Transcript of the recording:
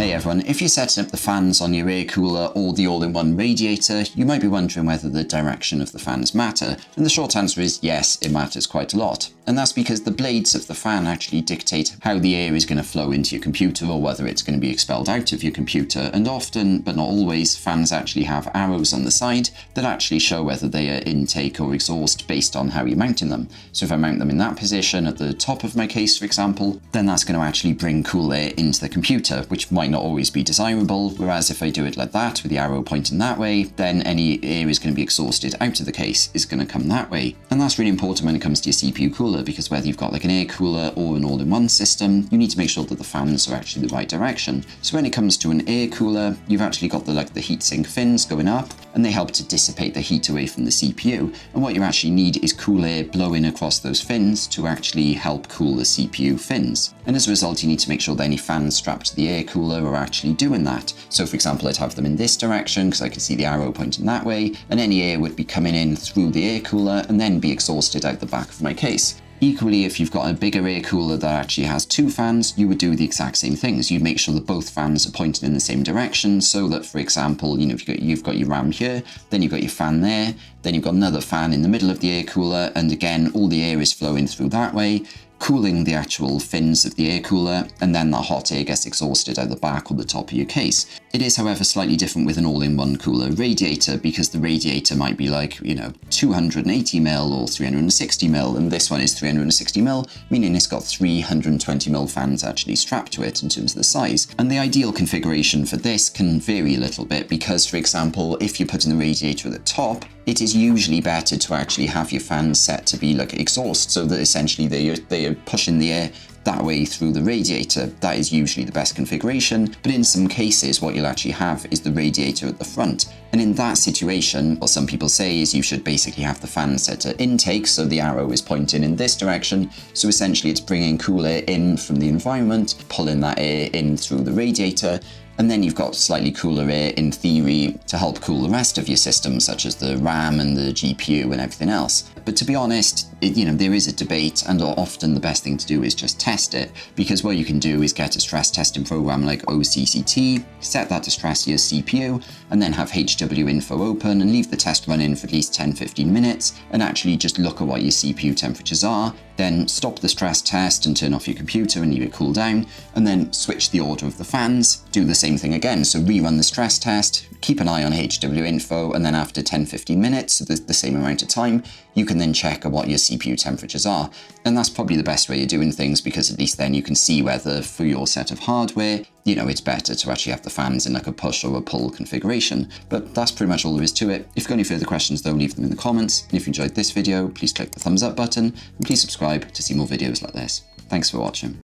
Hey everyone, if you're setting up the fans on your air cooler or the all-in-one radiator, you might be wondering whether the direction of the fans matter, and the short answer is yes, it matters quite a lot. And that's because the blades of the fan actually dictate how the air is going to flow into your computer or whether it's going to be expelled out of your computer, and often, but not always, fans actually have arrows on the side that actually show whether they are intake or exhaust based on how you're mounting them. So if I mount them in that position at the top of my case, for example, then that's going to actually bring cool air into the computer, which might not always be desirable, whereas if I do it like that with the arrow pointing that way, then any air is going to be exhausted out of the case is going to come that way. And that's really important when it comes to your CPU cooler, because whether you've got like an air cooler or an all-in-one system, you need to make sure that the fans are actually the right direction. So when it comes to an air cooler, you've actually got the heatsink fins going up, and they help to dissipate the heat away from the CPU. And what you actually need is cool air blowing across those fins to actually help cool the CPU fins. And as a result, you need to make sure that any fans strapped to the air cooler are actually doing that. So for example, I'd have them in this direction because I can see the arrow pointing that way, and any air would be coming in through the air cooler and then be exhausted out the back of my case. Equally, if you've got a bigger air cooler that actually has two fans, you would do the exact same things. You'd make sure that both fans are pointing in the same direction, so that, for example, if you've got your RAM here, then you've got your fan there, then you've got another fan in the middle of the air cooler, and again, all the air is flowing through that way, cooling the actual fins of the air cooler, and then that hot air gets exhausted out the back or the top of your case. It is, however, slightly different with an all-in-one cooler radiator, because the radiator might be like, 280mm or 360mm, and this one is 360mm, meaning it's got 320mm fans actually strapped to it in terms of the size. And the ideal configuration for this can vary a little bit, because, for example, if you're putting the radiator at the top, it is usually better to actually have your fans set to be like exhaust, so that essentially they are pushing the air that way through the radiator. That is usually the best configuration, but in some cases what you'll actually have is the radiator at the front. And in that situation, what some people say is you should basically have the fan set to intake, so the arrow is pointing in this direction, so essentially it's bringing cool air in from the environment, pulling that air in through the radiator, and then you've got slightly cooler air in theory to help cool the rest of your system, such as the RAM and the GPU and everything else. But to be honest, there is a debate, and often the best thing to do is just test it, because what you can do is get a stress testing program like OCCT, set that to stress your CPU, and then have HW info open and leave the test running for at least 10-15 minutes, and actually just look at what your CPU temperatures are, then stop the stress test and turn off your computer and leave it cool down, and then switch the order of the fans, do the same thing again, so rerun the stress test, keep an eye on HW info, and then after 10-15 minutes, so the same amount of time, you can then check what your CPU temperatures are. And that's probably the best way of doing things, because at least then you can see whether for your set of hardware, it's better to actually have the fans in like a push or a pull configuration. But that's pretty much all there is to it. If you've got any further questions though, leave them in the comments. And if you enjoyed this video, please click the thumbs up button and please subscribe to see more videos like this. Thanks for watching.